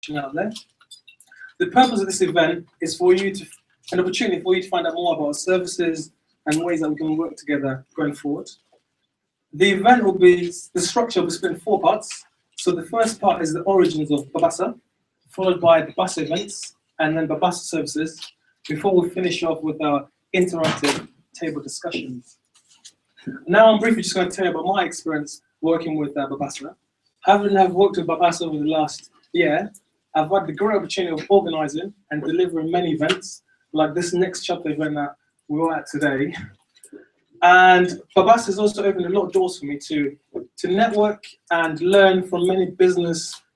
watching out there. The purpose of this event is for you to, an opportunity for you to find out more about our services and ways that we can work together going forward. The event will be, the structure will be split in 4 parts. So the first part is the origins of Babbasa, followed by Babbasa events, and then Babbasa services, before we finish off with our interactive table discussions. Now I'm briefly just going to tell you about my experience working with Babbasa. Having worked with Babbasa over the last year, I've had the great opportunity of organising and delivering many events, like this next chapter event that we're at today. And Babbasa has also opened a lot of doors for me to network and learn from many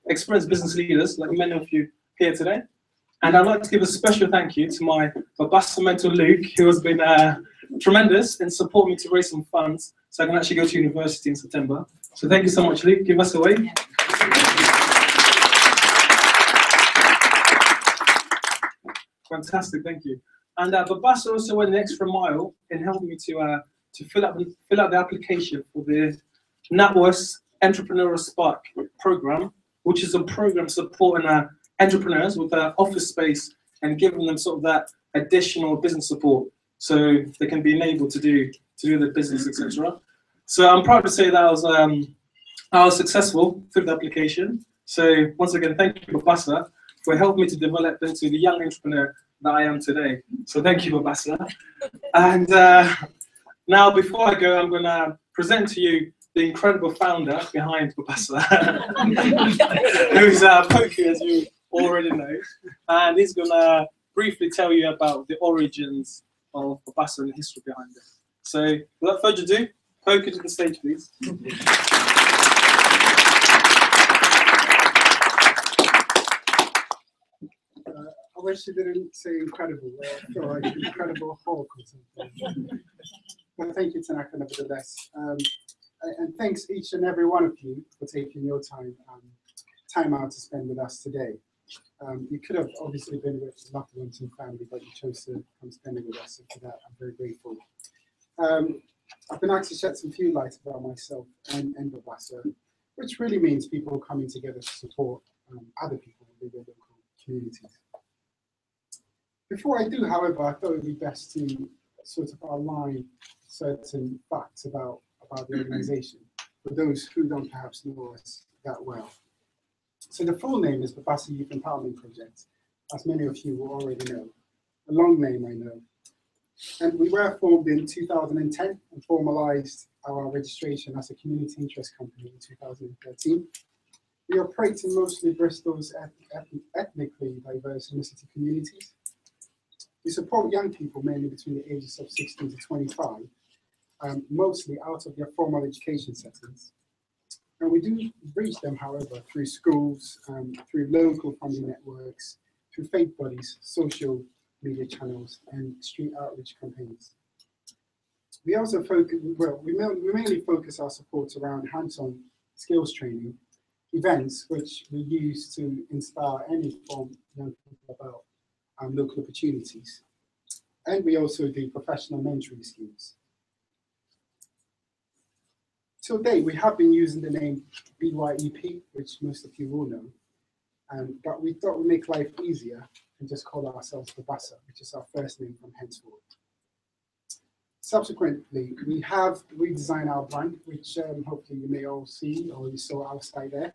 experienced business leaders, like many of you here today. And I'd like to give a special thank you to my Babbasa mentor, Luke, who has been tremendous in supporting me to raise some funds so I can actually go to university in September. So thank you so much, Luke. Give us a wave. Yeah. Fantastic, thank you. And Babbasa also went an extra mile in helping me to fill out the application for the NatWest Entrepreneurial Spark program, which is a program supporting entrepreneurs with their office space and giving them sort of that additional business support so they can be enabled to do their business, etc. So I'm proud to say that I was successful through the application. So once again, thank you, Babbasa, for helping me to develop into the young entrepreneur that I am today. So thank you, Babbasa. And now, before I go, I'm going to present to you the incredible founder behind Babbasa, who's Poku, as you already know. And he's going to briefly tell you about the origins of Babbasa and the history behind it. So without further ado, Poku to the stage, please. I wish you didn't say incredible. I feel like Incredible Hulk or something. But thank you, Tanaka, nevertheless. And thanks each and every one of you for taking your time out to spend with us today. You could have obviously been with loved ones and family, but you chose to come spending with us, and for that I'm very grateful. I've been asked to shed some few lights about myself and Babbasa, which really means people coming together to support other people in their local communities. Before I do, however, I thought it would be best to sort of outline certain facts about the organization for those who don't perhaps know us that well. So the full name is Babbasa Youth Empowerment Project, as many of you will already know. A long name, I know. And we were formed in 2010 and formalized our registration as a community interest company in 2013. We operate in mostly Bristol's ethnically diverse inner-city communities. We support young people mainly between the ages of 16 to 25, mostly out of their formal education settings. And we do reach them, however, through schools, through local funding networks, through faith bodies, social media channels, and street outreach campaigns. We also focus, well, we mainly focus our support around hands-on skills training, events which we use to inspire and inform young people about local opportunities. And we also do professional mentoring schemes. Till date, we have been using the name BYEP, which most of you will know, but we thought we'd make life easier and just call ourselves Babbasa, which is our first name from henceforth. Subsequently, we have redesigned our brand, which hopefully you may all see or you saw outside there.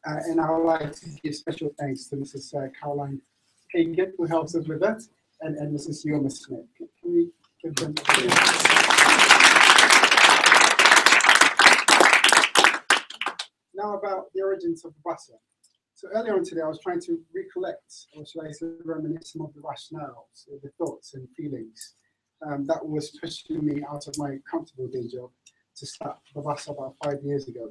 And I would like to give special thanks to Mrs. Caroline Hagan, who helps us with that, and Mrs. Yoma Smith. Can we give them Now about the origins of Babbasa. So earlier on today, I was trying to recollect, or should I say reminisce some of the rationales, the thoughts and feelings that was pushing me out of my comfortable day job to start Babbasa about 5 years ago.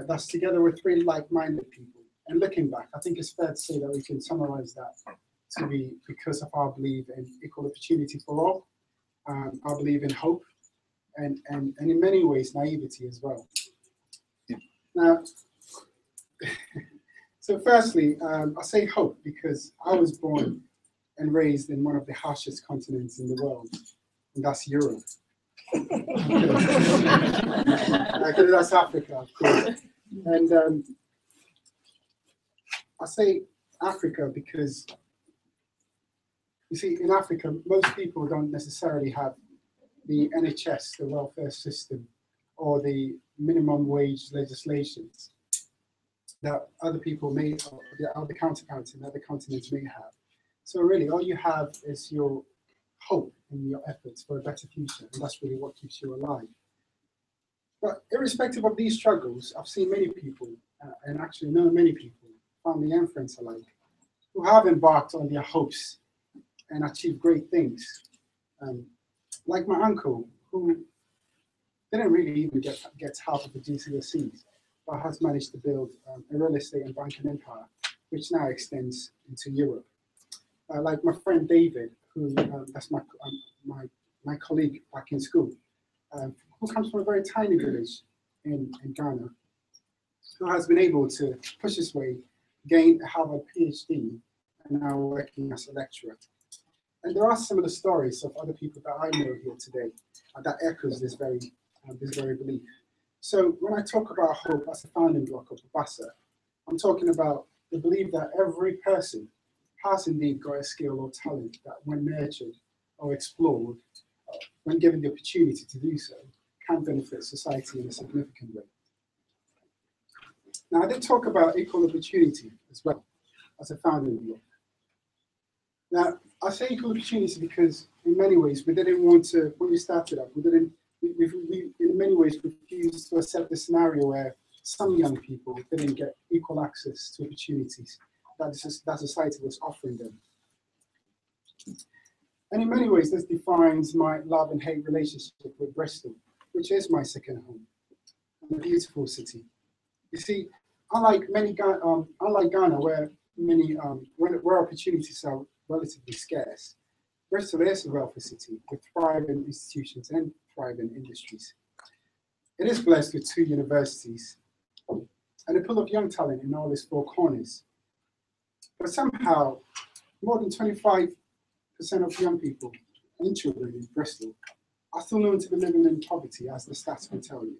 That's together with 3 like-minded people. And looking back, I think it's fair to say that we can summarize that to be because of our belief in equal opportunity for all, our belief in hope, and in many ways, naivety as well. Now, so firstly, I say hope because I was born and raised in one of the harshest continents in the world, and that's Europe. Because that's Africa, of course. And I say Africa because, you see, in Africa, most people don't necessarily have the NHS, the welfare system, or the minimum wage legislations that other people may, or the other counterparts in other continents may have. So really, all you have is your hope and your efforts for a better future, and that's really what keeps you alive. But irrespective of these struggles, I've seen many people, and actually know many people, family and friends alike, who have embarked on their hopes and achieved great things. Like my uncle, who didn't really even get half of the GCSEs, but has managed to build a real estate and banking empire, which now extends into Europe. Like my friend David, who that's my colleague back in school, who comes from a very tiny village in Ghana, who has been able to push his way, gain a Harvard PhD, and now working as a lecturer. And there are some of the stories of other people that I know here today that echoes this very belief. So when I talk about hope as a founding block of Babbasa, I'm talking about the belief that every person has indeed got a skill or talent that, when nurtured or explored, when given the opportunity to do so, can benefit society in a significant way. Now, I did talk about equal opportunity as well as a founding block. Now, I say equal opportunity because in many ways we didn't want to, when we started up, we in many ways refused to accept the scenario where some young people didn't get equal access to opportunities that society was offering them. And in many ways, this defines my love and hate relationship with Bristol, which is my second home, a beautiful city. You see, unlike Ghana, where where opportunities are relatively scarce, Bristol is a wealthy city with thriving institutions and thriving industries. It is blessed with 2 universities and a pool of young talent in all its 4 corners. But somehow, more than 25% of young people and children in Bristol are still known to be living in poverty, as the stats can tell you,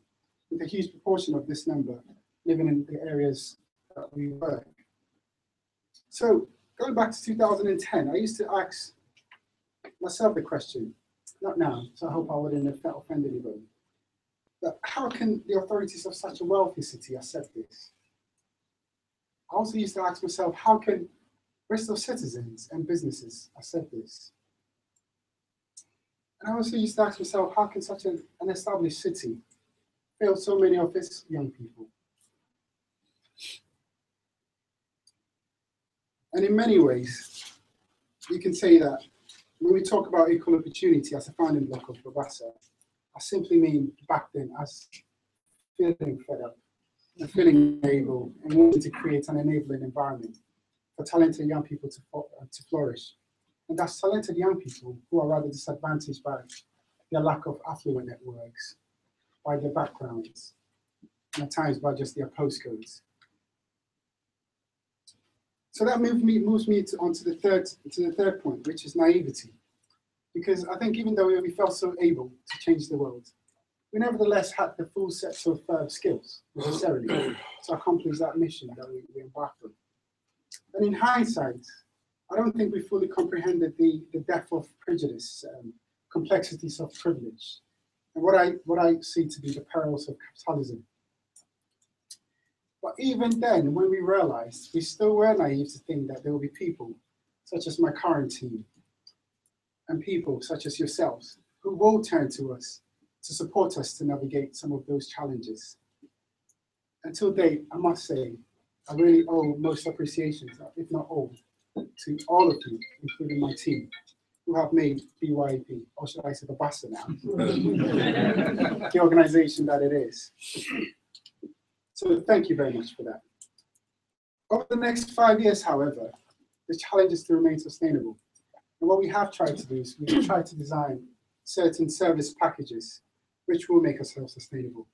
with a huge proportion of this number living in the areas that we work. So, going back to 2010, I used to ask myself the question, not now, so I hope I wouldn't offend anybody, but how can the authorities of such a wealthy city accept this? I also used to ask myself, how can Bristol citizens and businesses accept this? And I also used to ask myself, how can such an established city fail so many of its young people? And in many ways, you can say that when we talk about equal opportunity as a founding block of Babbasa, I simply mean back then as feeling fed up and feeling able and wanting to create an enabling environment for talented young people to flourish. And that's talented young people who are rather disadvantaged by their lack of affluent networks, by their backgrounds, and at times by just their postcodes. So that moves me onto the third point, which is naivety. Because I think even though we felt so able to change the world, we nevertheless had the full set of skills necessarily to accomplish that mission that we embarked on. And in hindsight, I don't think we fully comprehended the depth of prejudice, complexities of privilege, and what I see to be the perils of capitalism. But even then, when we realized, we still were naive to think that there will be people, such as my current team, and people such as yourselves, who will turn to us to support us to navigate some of those challenges. Until date, I must say, I really owe most appreciation, if not all, to all of you, including my team, who have made BYP, or should I say Babbasa now, the organization that it is. So thank you very much for that. Over the next 5 years, however, the challenge is to remain sustainable. And what we have tried to do is we've tried to design certain service packages which will make us self-sustainable.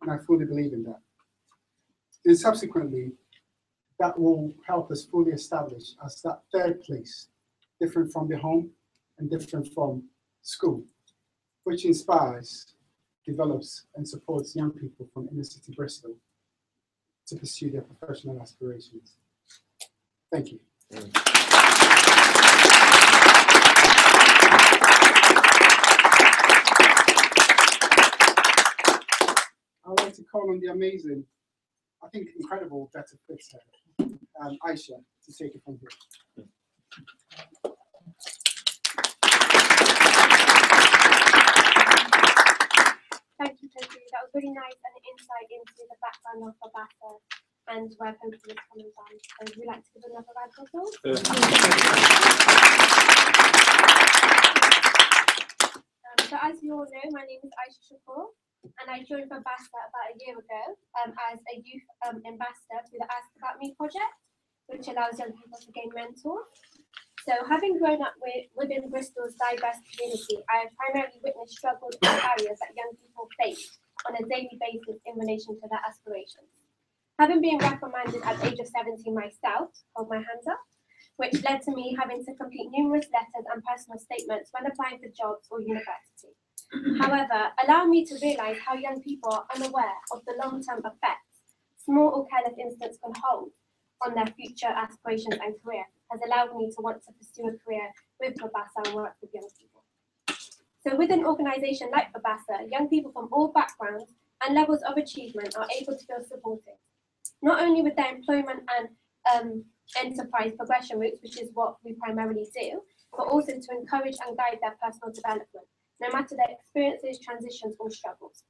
And I fully believe in that. And subsequently, that will help us fully establish as that third place, different from the home and different from school, which inspires, develops, and supports young people from inner city Bristol to pursue their professional aspirations. Thank you. I'd like to call on the amazing, I think incredible Better Fitter, Aisha, to take it from here. Thank you, Toby. That was really nice and an insight into the background of Babbasa and where Toby is coming from. So would you like to give another round of applause? So as you all know, my name is Aisha Shakur, and I joined Babbasa about a year ago as a youth ambassador through the Ask About Me project, which allows young people to gain mentors. So having grown up within Bristol's diverse community, I have primarily witnessed struggles and barriers that young people face on a daily basis in relation to their aspirations. Having been reprimanded at the age of 17 myself, hold my hands up, which led to me having to complete numerous letters and personal statements when applying for jobs or university. However, allowing me to realise how young people are unaware of the long-term effects small or careless incidents can hold on their future aspirations and career has allowed me to want to pursue a career with Babbasa and work with young people. So with an organisation like Babbasa, young people from all backgrounds and levels of achievement are able to feel supported, not only with their employment and enterprise progression routes, which is what we primarily do, but also to encourage and guide their personal development, no matter their experiences, transitions or struggles.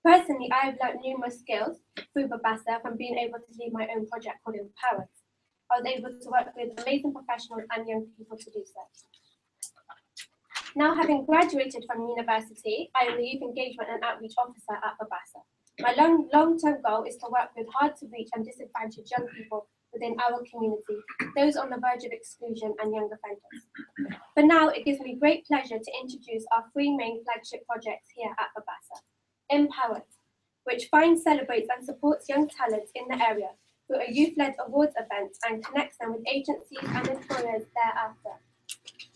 Personally, I have learned numerous skills through Babbasa from being able to lead my own project called Empowered. I was able to work with amazing professionals and young people to do so. Now, having graduated from university, I am the Youth Engagement and Outreach Officer at Babbasa. My long-term goal is to work with hard-to-reach and disadvantaged young people within our community, those on the verge of exclusion and young offenders. For now, it gives me great pleasure to introduce our three main flagship projects here at Babbasa. Empowered, which finds, celebrates and supports young talents in the area through a youth-led awards event and connects them with agencies and employers thereafter.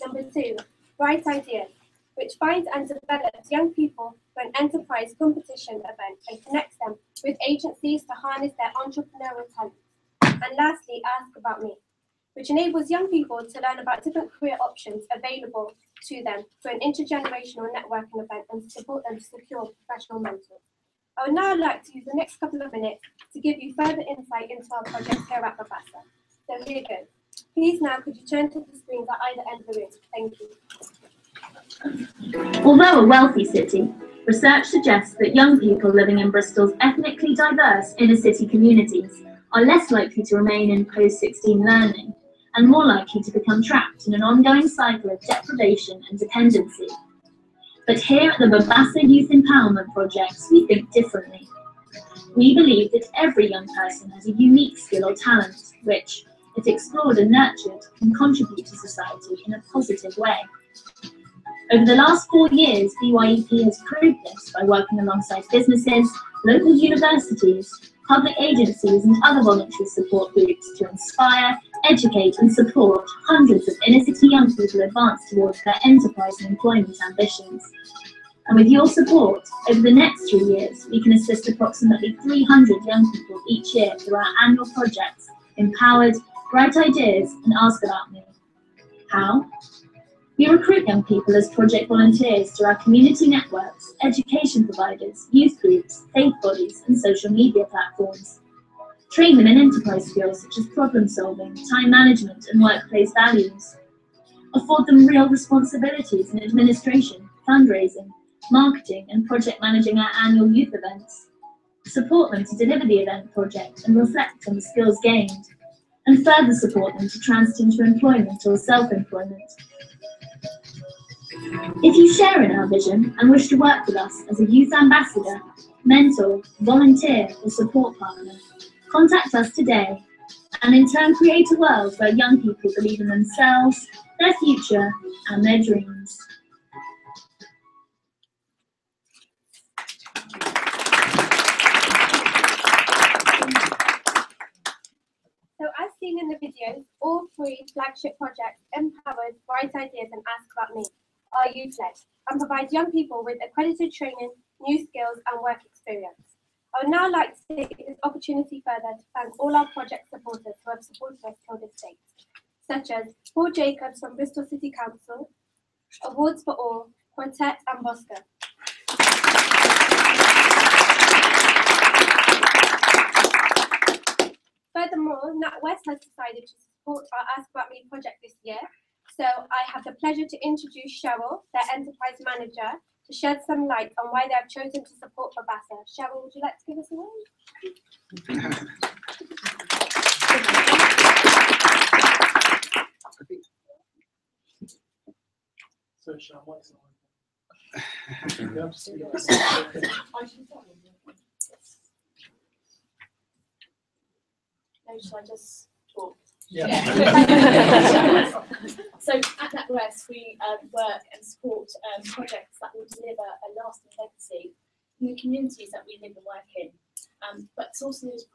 Number 2, Bright Ideas, which finds and develops young people for an enterprise competition event and connects them with agencies to harness their entrepreneurial talents. And lastly, Ask About Me, which enables young people to learn about different career options available to them through an intergenerational networking event and support them to secure professional mentors. I would now like to use the next couple of minutes to give you further insight into our projects here at Babbasa. So here goes. Please now could you turn to the screens at either end of the room. Thank you. Although a wealthy city, research suggests that young people living in Bristol's ethnically diverse inner city communities are less likely to remain in post-16 learning and more likely to become trapped in an ongoing cycle of deprivation and dependency. But here at the Babbasa Youth Empowerment Projects, we think differently. We believe that every young person has a unique skill or talent, which, if explored and nurtured, can contribute to society in a positive way. Over the last 4 years, BYEP has proved this by working alongside businesses, local universities, public agencies and other voluntary support groups to inspire, educate and support hundreds of inner-city young people advance towards their enterprise and employment ambitions. And with your support, over the next 3 years, we can assist approximately 300 young people each year through our annual projects, Empowered, Bright Ideas and Ask About Me. How? We recruit young people as project volunteers through our community networks, education providers, youth groups, faith bodies and social media platforms. Train them in enterprise skills such as problem solving, time management and workplace values. Afford them real responsibilities in administration, fundraising, marketing and project managing our annual youth events. Support them to deliver the event project and reflect on the skills gained. And further support them to transit into employment or self-employment. If you share in our vision and wish to work with us as a youth ambassador, mentor, volunteer or support partner, contact us today and in turn create a world where young people believe in themselves, their future and their dreams. So as seen in the videos, all three flagship projects, Empowered, Bright Ideas and Ask About Me, are youth-led and provide young people with accredited training, new skills and work experience. I would now like to take this opportunity further to thank all our project supporters who have supported us till this date, such as Paul Jacobs from Bristol City Council, Awards for All, Quartet and Bosco. Furthermore, NatWest has decided to support our Ask About Me project this year, so I have the pleasure to introduce Cheryl, their enterprise manager, to shed some light on why they have chosen to support Babbasa. Cheryl, would you like to give us a word? So, Sean, what's the No, shall I just talk? Yeah. So at NatWest, we work and support projects that will deliver a lasting legacy in the communities that we live and work in. But it's also those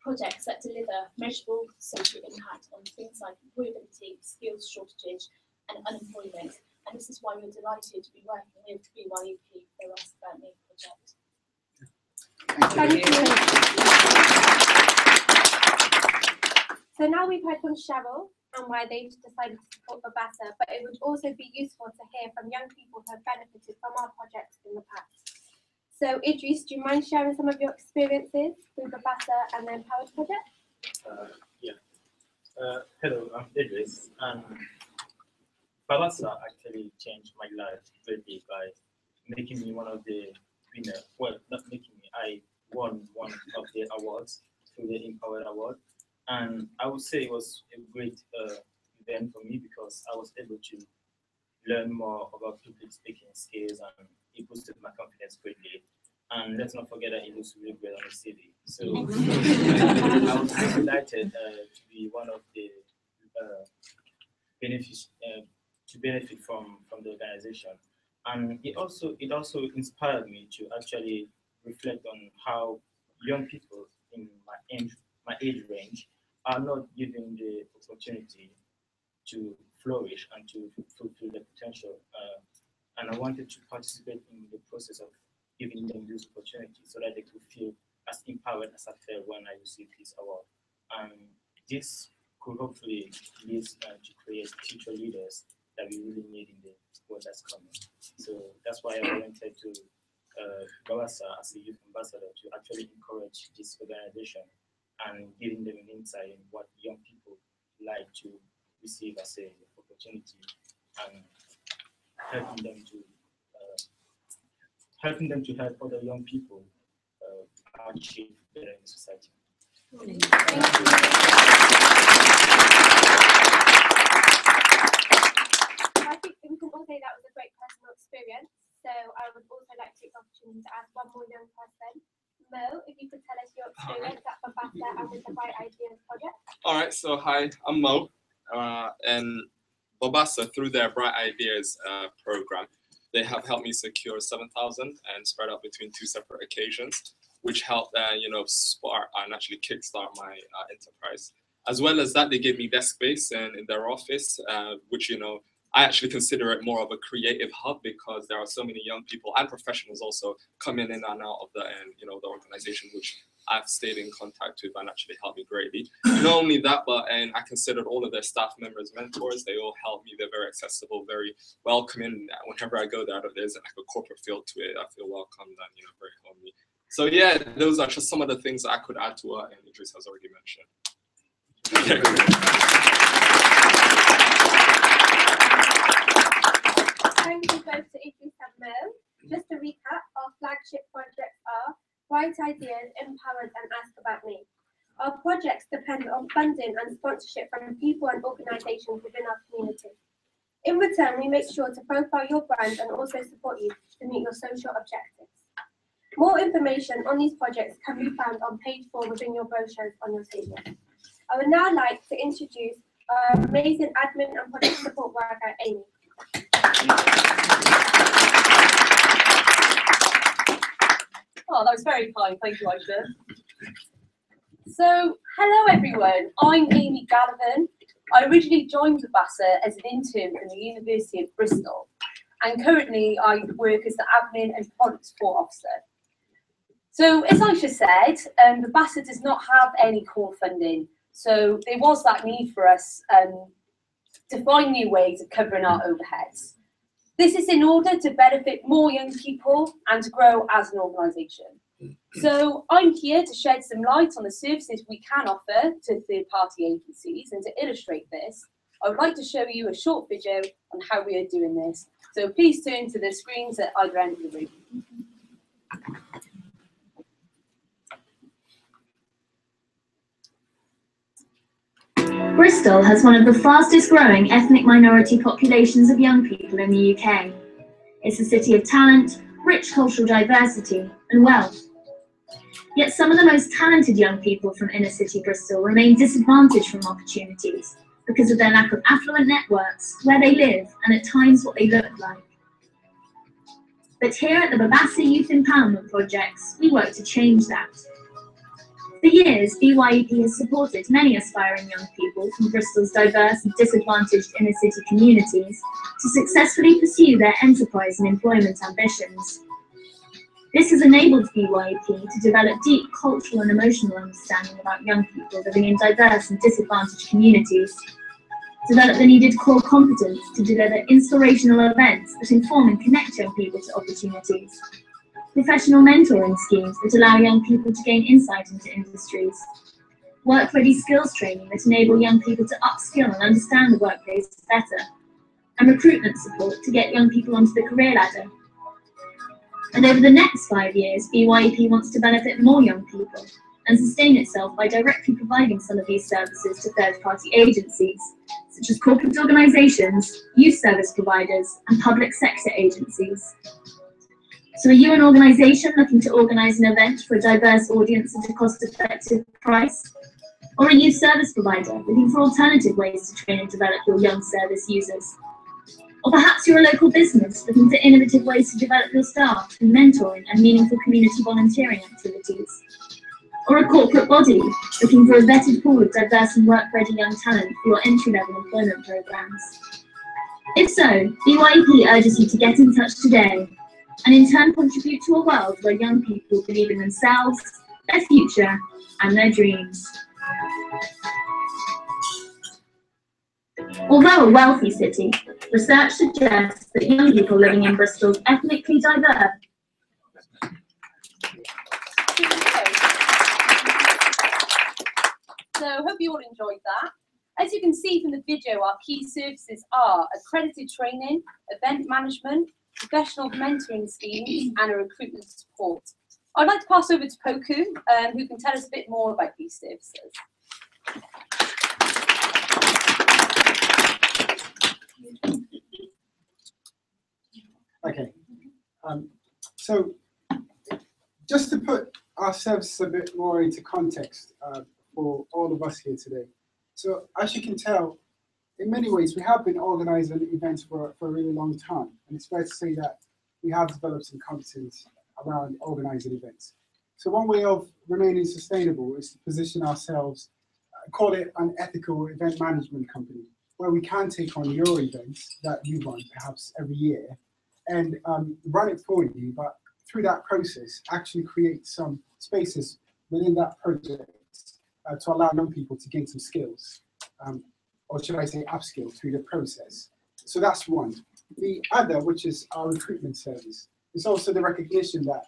projects that deliver measurable social impact on things like employability, skills shortage, and unemployment. And this is why we're delighted to be working with BYEP for the Ask About Me project. Thank you. So now we've heard from Cheryl and why they've decided to support Babbasa, but it would also be useful to hear from young people who have benefited from our projects in the past. So Idris, do you mind sharing some of your experiences with Babbasa and the Empowered project? Hello, I'm Idris, and Babbasa actually changed my life greatly by making me one of the winners. Well, not making me, I won one of the awards through the Empowered Award. And I would say it was a great event for me because I was able to learn more about public speaking skills, and it boosted my confidence greatly. And let's not forget that it looks really great on the CV. So I was very delighted to be one of the to benefit from the organization. And it also inspired me to actually reflect on how young people in my age range are not given the opportunity to flourish and to fulfill their potential. And I wanted to participate in the process of giving them this opportunity so that they could feel as empowered as I felt when I received this award. And this could hopefully lead to create future leaders that we really need in the world that's coming. So that's why I volunteered to Babbasa as a youth ambassador to actually encourage this organization and giving them an insight in what young people like to receive as an opportunity, and helping them to help other young people achieve better in society. I think we can all say that was a great personal experience. So I would also like to take the opportunity to ask one more young person. Mo, if you could tell us your experience at Babbasa and with the Bright Ideas project. All right, so hi, I'm Mo, and Babbasa, through their Bright Ideas program, they have helped me secure 7,000 and spread out between 2 separate occasions, which helped, spark and actually kickstart my enterprise. As well as that, they gave me desk space in their office, which, I actually consider it more of a creative hub because there are so many young people and professionals also coming in and out of the organization, which I've stayed in contact with and actually helped me greatly. Not only that, but I considered all of their staff members mentors. They all help me. They're very accessible, very welcoming. Whenever I go there, there's like a corporate feel to it. I feel welcomed and very homely. So yeah, those are just some of the things that I could add to what Idris has already mentioned. Thank you both to Idris and Mo. Just to recap, our flagship projects are Bright Ideas, Empowered and Ask About Me. Our projects depend on funding and sponsorship from people and organisations within our community. In return, we make sure to profile your brand and also support you to meet your social objectives. More information on these projects can be found on page 4 within your brochures on your table. I would now like to introduce our amazing admin and project support worker, Amy. Oh, that was very kind. Thank you, Aisha. So, hello everyone. I'm Amy Gallivan. I originally joined Babbasa as an intern from the University of Bristol, and currently I work as the admin and product support officer. So as Aisha said, Babbasa does not have any core funding. So there was that need for us to find new ways of covering our overheads. This is in order to benefit more young people and to grow as an organisation. So I'm here to shed some light on the services we can offer to third-party agencies, and to illustrate this, I would like to show you a short video on how we are doing this. So please turn to the screens at either end of the room. Bristol has one of the fastest growing ethnic minority populations of young people in the UK. It's a city of talent, rich cultural diversity and wealth. Yet some of the most talented young people from inner city Bristol remain disadvantaged from opportunities because of their lack of affluent networks, where they live and at times what they look like. But here at the Babbasa Youth Empowerment Projects, we work to change that. For years, BYEP has supported many aspiring young people from Bristol's diverse and disadvantaged inner city communities to successfully pursue their enterprise and employment ambitions. This has enabled BYEP to develop deep cultural and emotional understanding about young people living in diverse and disadvantaged communities, develop the needed core competence to deliver inspirational events that inform and connect young people to opportunities, professional mentoring schemes that allow young people to gain insight into industries, work-ready skills training that enable young people to upskill and understand the workplace better, and recruitment support to get young people onto the career ladder. And over the next 5 years, BYEP wants to benefit more young people and sustain itself by directly providing some of these services to third-party agencies, such as corporate organisations, youth service providers, and public sector agencies. So are you an organisation looking to organise an event for a diverse audience at a cost-effective price? Or a youth service provider looking for alternative ways to train and develop your young service users? Or perhaps you're a local business looking for innovative ways to develop your staff through mentoring and meaningful community volunteering activities. Or a corporate body looking for a vetted pool of diverse and work-ready young talent for your entry-level employment programmes. If so, BYEP urges you to get in touch today and in turn contribute to a world where young people believe in themselves, their future and their dreams. Although a wealthy city, research suggests that young people living in Bristol's ethnically diverse. So I hope you all enjoyed that. As you can see from the video, our key services are accredited training, event management, professional mentoring schemes, and a recruitment support. I'd like to pass over to Poku, who can tell us a bit more about these services. Okay, so just to put our services a bit more into context for all of us here today. So as you can tell, in many ways, we have been organising events for a really long time, and it's fair to say that we have developed some competence around organising events. So one way of remaining sustainable is to position ourselves, call it an ethical event management company, where we can take on your events that you run perhaps every year and run it for you, but through that process, actually create some spaces within that project to allow young people to gain some skills, or should I say upskill through the process. So that's one. The other, which is our recruitment service, is also the recognition that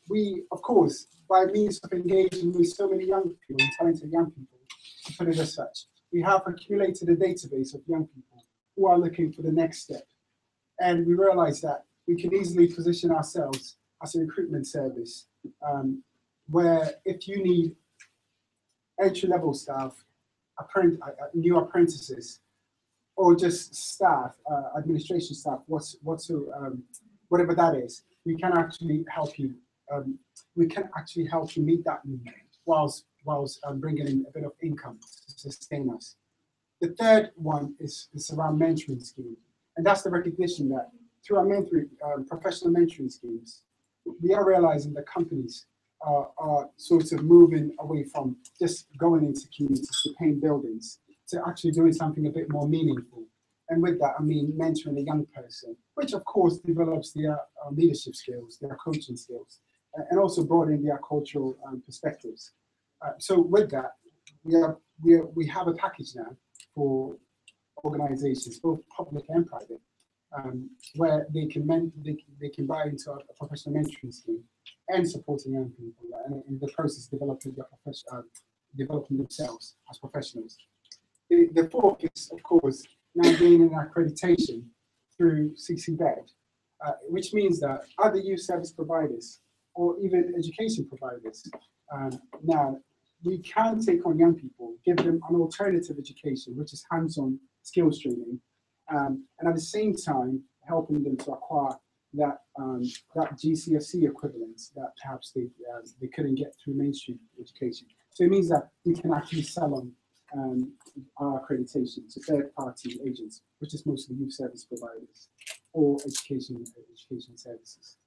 we, of course, by means of engaging with so many young people, talented young people, to put it as such, we have accumulated a database of young people who are looking for the next step. And we realize that we can easily position ourselves as a recruitment service, where if you need entry-level staff, new apprentices, or just staff, administration staff, whatever that is, we can actually help you. We can actually help you meet that need whilst bringing in a bit of income to sustain us. The third one is around mentoring scheme, and that's the recognition that through our mentoring, professional mentoring schemes, we are realizing that companies are sort of moving away from just going into communities to paint buildings to actually doing something a bit more meaningful. And with that, I mean mentoring a young person, which of course develops their leadership skills, their coaching skills, and also broadening their cultural perspectives. So with that, we have a package now for organizations, both public and private, where they can buy into a professional mentoring scheme and supporting young people, and in the process developing themselves as professionals. The focus, of course, now gaining accreditation through CCBED, which means that other youth service providers or even education providers now we can take on young people, give them an alternative education, which is hands-on skills training, and at the same time helping them to acquire that GCSE equivalence that perhaps they couldn't get through mainstream education. So it means that we can actually sell on our accreditation to third-party agents, which is mostly youth service providers or education services.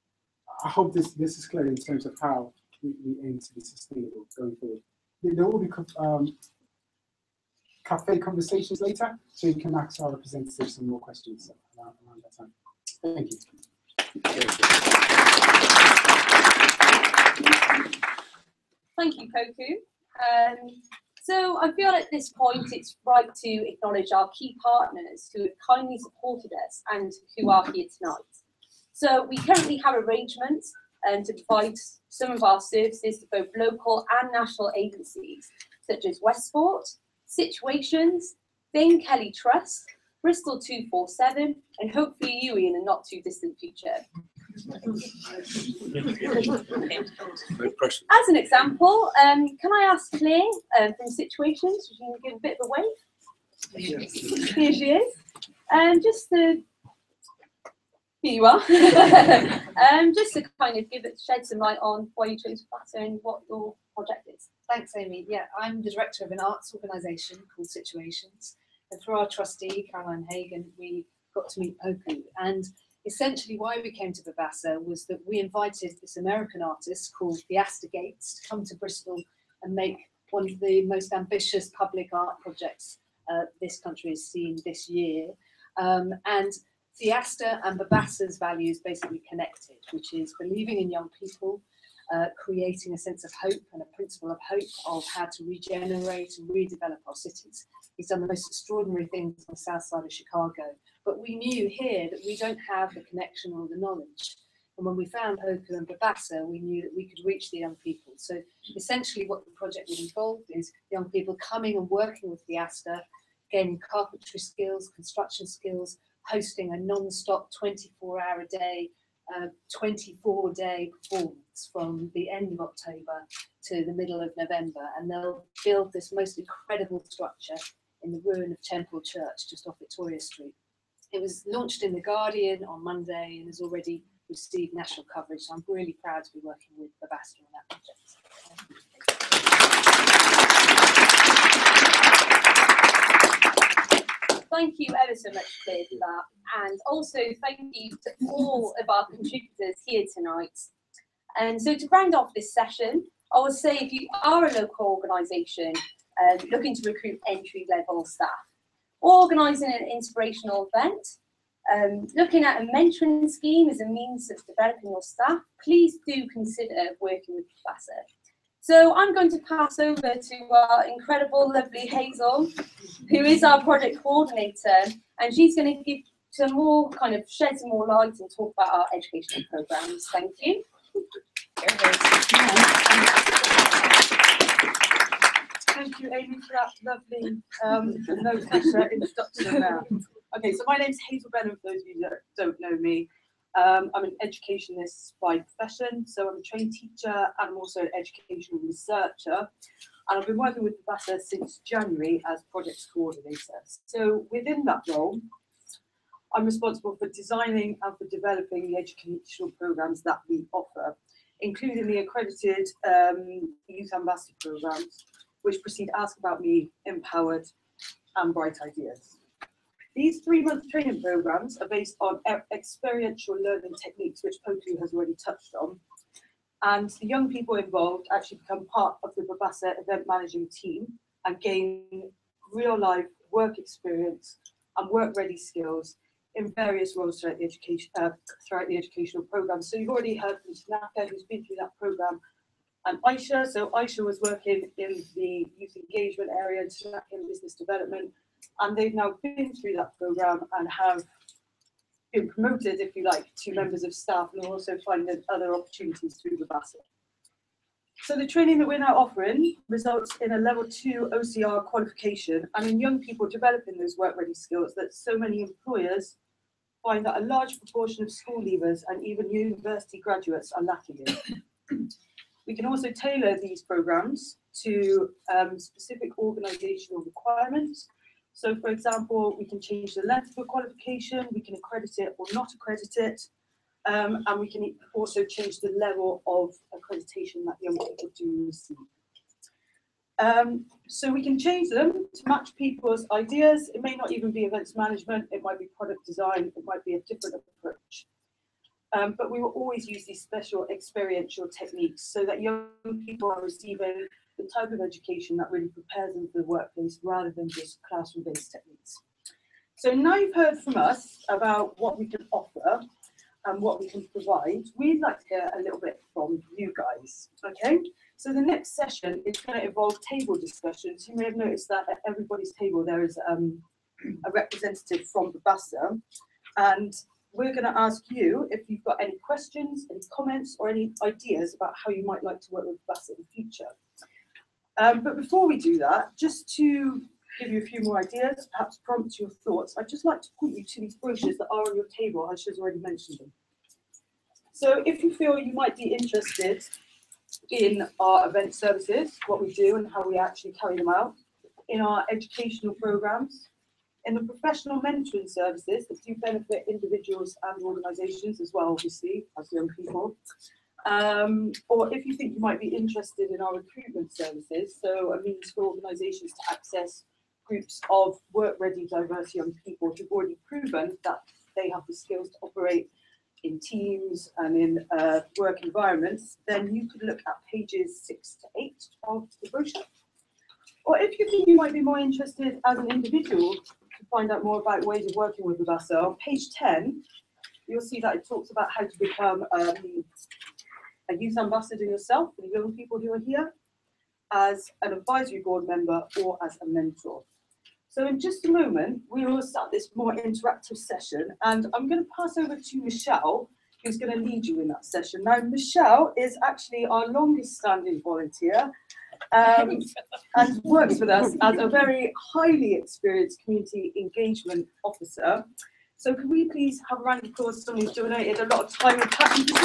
I hope this is clear in terms of how we aim to be sustainable going forward. There will be cafe conversations later, so you can ask our representatives some more questions around that time. Thank you. Thank you, Koku. So I feel at this point it's right to acknowledge our key partners who have kindly supported us and who are here tonight. So we currently have arrangements to provide some of our services to both local and national agencies, such as Westport, Situations, Dane Kelly Trust, Bristol 247, and hopefully you in a not too distant future. As an example, can I ask Claire from Situations, if you can give a bit of a wave? Here she is. Just to, here you are. Just to kind of shed some light on why you chose Babbasa and what your project is. Thanks, Amy. Yeah, I'm the director of an arts organisation called Situations, and through our trustee, Caroline Hagan, we got to meet Poku. And essentially why we came to Babbasa was that we invited this American artist called Fiasta Gates to come to Bristol and make one of the most ambitious public art projects this country has seen this year. And Fiasta and Babbasa's values basically connected, which is believing in young people, creating a sense of hope and a principle of hope of how to regenerate and redevelop our cities. He's done the most extraordinary things on the south side of Chicago, but we knew here that we don't have the connection or the knowledge. And when we found Poku and Babbasa, we knew that we could reach the young people. So essentially what the project would involve is young people coming and working with Fiasta, gaining carpentry skills, construction skills, hosting a non-stop 24-hour-a-day 24-day performance from the end of October to the middle of November, and they'll build this most incredible structure in the ruin of Temple Church just off Victoria Street. It was launched in The Guardian on Monday and has already received national coverage, so I'm really proud to be working with Babbasa on that project. Thank you ever so much, Claire, for that. And also thank you to all of our contributors here tonight. And so to round off this session, I would say if you are a local organisation looking to recruit entry-level staff, organising an inspirational event, looking at a mentoring scheme as a means of developing your staff, please do consider working with Babbasa. So I'm going to pass over to our incredible, lovely Hazel, who is our project coordinator, and she's going to give some more, kind of shed some more light and talk about our educational programmes. Thank you. Thank you, Amy, for that lovely, no pressure introduction there. Okay, so my name's Hazel Benham, for those of you that don't know me. I'm an educationist by profession, so I'm a trained teacher and I'm also an educational researcher. And I've been working with Babbasa since January as project coordinator. So within that role, I'm responsible for designing and for developing the educational programmes that we offer, including the accredited Youth Ambassador programmes, which precede Ask About Me, Empowered and Bright Ideas. These 3-month training programmes are based on experiential learning techniques, which Poku has already touched on. And the young people involved actually become part of the Babbasa event managing team and gain real life work experience and work ready skills in various roles throughout the educational program. So you've already heard from Tanaka, who's been through that program, and Aisha. So Aisha was working in the youth engagement area, and Tanaka in business development, and they've now been through that program and have been promoted, if you like, to members of staff, and also finding other opportunities through Babbasa. So the training that we're now offering results in a level 2 OCR qualification and in young people developing those work-ready skills that so many employers find that a large proportion of school leavers and even university graduates are lacking in. We can also tailor these programs to specific organisational requirements. So, for example, we can change the length of a qualification, we can accredit it or not accredit it, and we can also change the level of accreditation that young people do receive. So we can change them to match people's ideas. It may not even be events management, it might be product design, it might be a different approach. But we will always use these special experiential techniques so that young people are receiving the type of education that really prepares them for the workplace rather than just classroom-based techniques. So now you've heard from us about what we can offer and what we can provide, we'd like to hear a little bit from you guys, okay? So the next session is going to involve table discussions. You may have noticed that at everybody's table there is a representative from Babbasa, and we're going to ask you if you've got any questions, any comments, or any ideas about how you might like to work with Babbasa in the future. But before we do that, just to give you a few more ideas, perhaps prompt your thoughts, I'd just like to point you to these brochures that are on your table. Aisha's already mentioned them. So if you feel you might be interested in our event services, what we do and how we actually carry them out, in our educational programs, in the professional mentoring services that do benefit individuals and organisations as well, obviously, as young people, or if you think you might be interested in our recruitment services, so a means for organisations to access groups of work-ready, diverse young people who've already proven that they have the skills to operate in teams and in work environments, then you could look at pages 6 to 8 of the brochure. Or if you think you might be more interested as an individual to find out more about ways of working with Babbasa, on page 10, you'll see that it talks about how to become a youth ambassador yourself for the young people who are here, as an advisory board member or as a mentor. So in just a moment, we will start this more interactive session, and I'm going to pass over to Michelle, who's going to lead you in that session. Now, Michelle is actually our longest standing volunteer and works with us as a very highly experienced community engagement officer. So can we please have a round of applause for someone who's donated a lot of time and passion to this?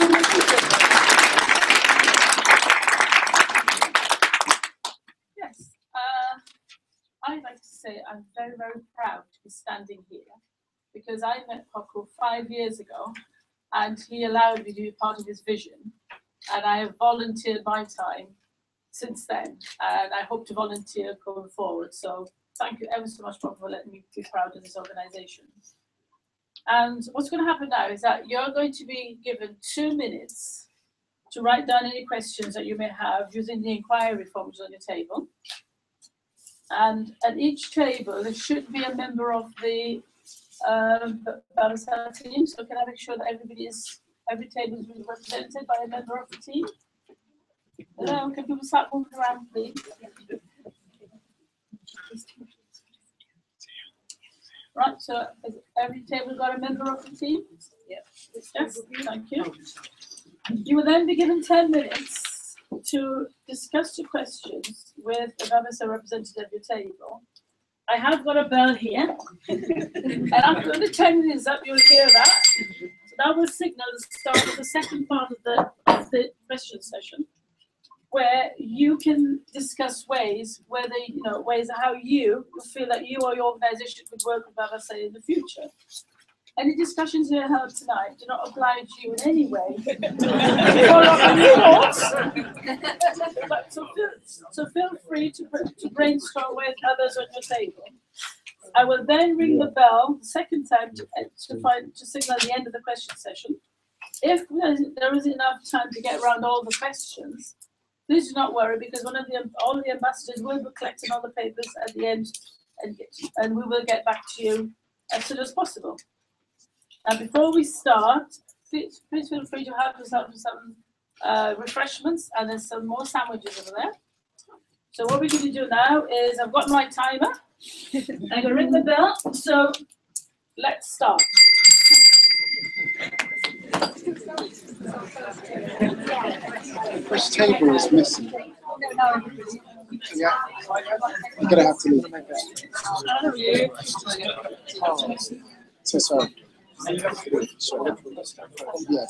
Yes, I'd like to say I'm very, very proud to be standing here because I met Paco 5 years ago and he allowed me to be part of his vision, and I have volunteered my time since then, and I hope to volunteer going forward. So thank you ever so much, Paco, for letting me be proud of this organisation. And what's going to happen now is that you're going to be given 2 minutes to write down any questions that you may have using the inquiry forms on your table. And at each table, there should be a member of the Babbasa team. So can I make sure that every table is represented by a member of the team? Hello, can people start moving around, please? Right, so has every table got a member of the team? Yes, thank you. You will then be given 10 minutes to discuss your questions with the Babbasa representative at your table. I have got a bell here, and after the 10 minutes up, you'll hear that. So that will signal the start of the second part of the question session, where you can discuss ways, ways how you feel that you or your organisation could work with Babbasa in the future. Any discussions you held tonight do not oblige you in any way to follow up on your thoughts. But so feel free to brainstorm with others on your table. I will then ring the bell the second time to signal the end of the question session. If there is enough time to get around all the questions, please do not worry, because all of the ambassadors will be collecting all the papers at the end, and we will get back to you as soon as possible. Before we start, please feel free to help yourself to some refreshments, and there's some more sandwiches over there. So what we're going to do now is I've got my timer. I'm going to ring the bell. So let's start. Which table is missing? Yeah, I'm gonna have to leave. So sorry. Sure. Yeah.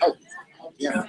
Oh, yeah.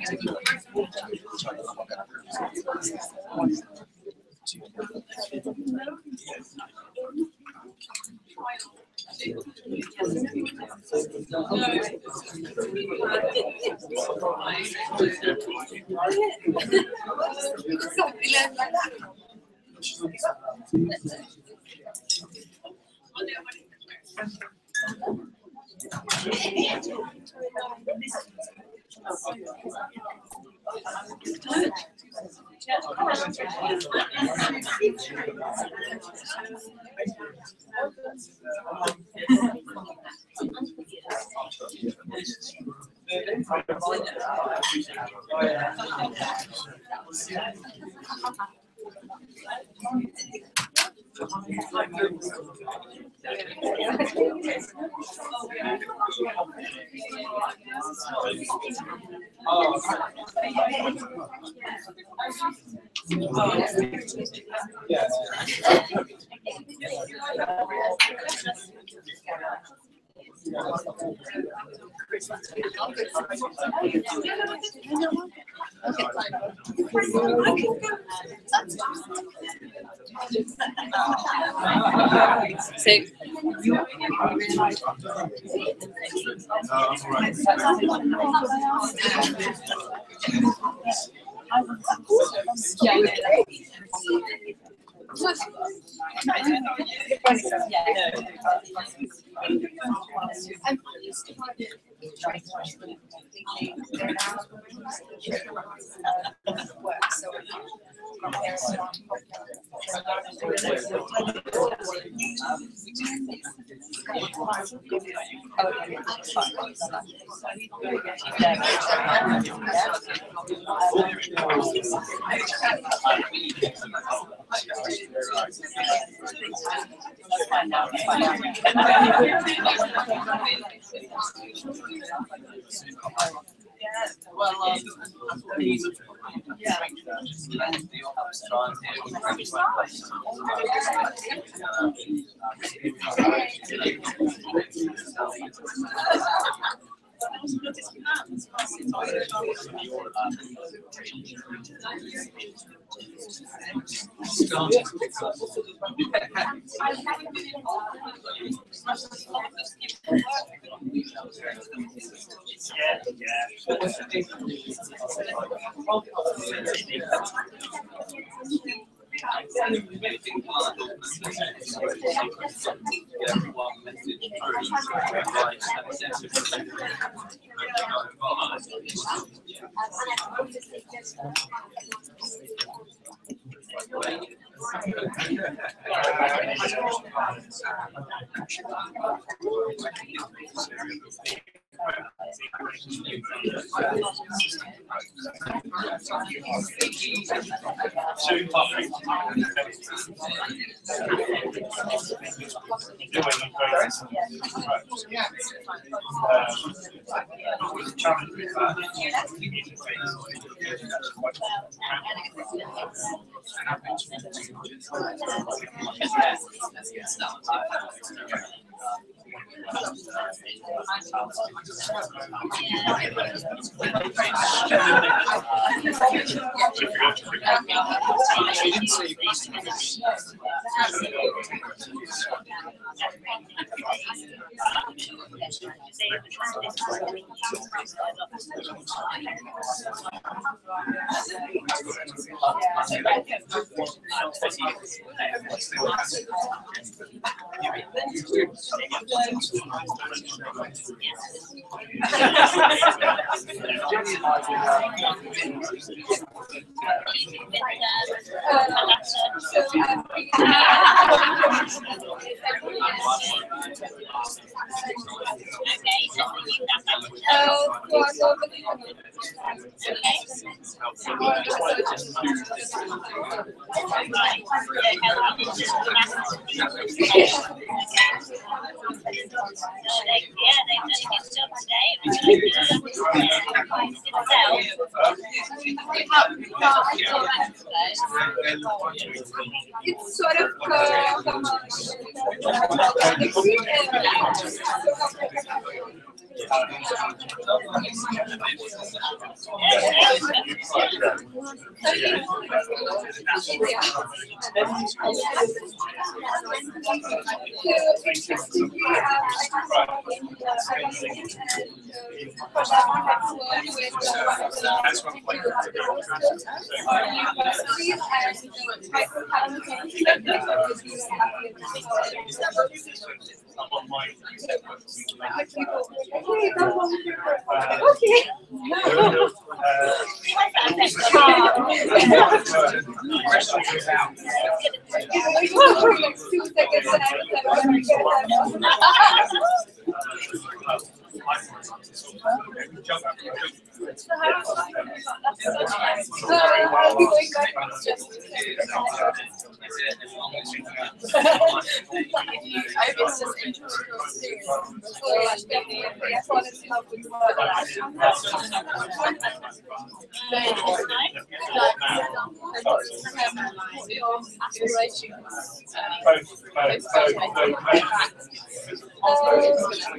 It's sort of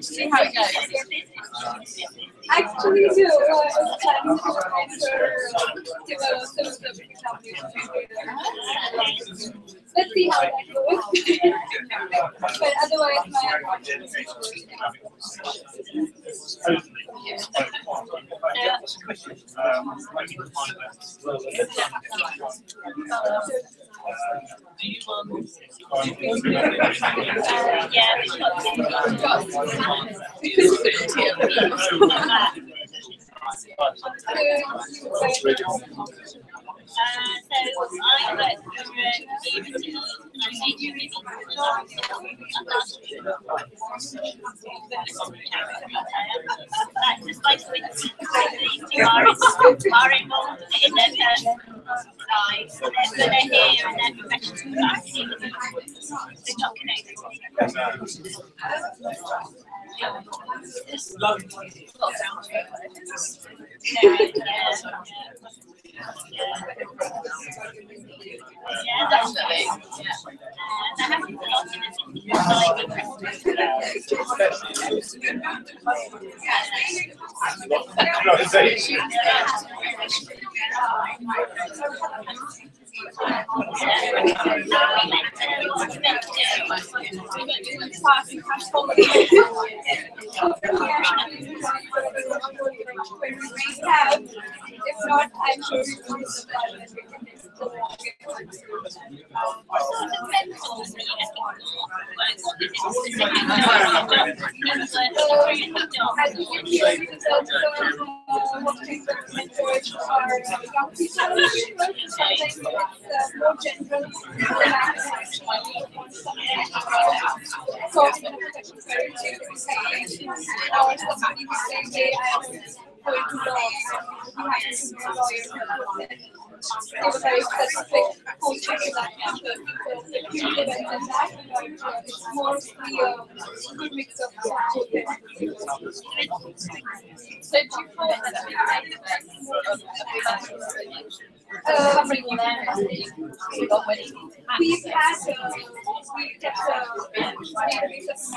see how it goes. Actually, do let's see how that goes. But otherwise, my if not, I'm sure we've had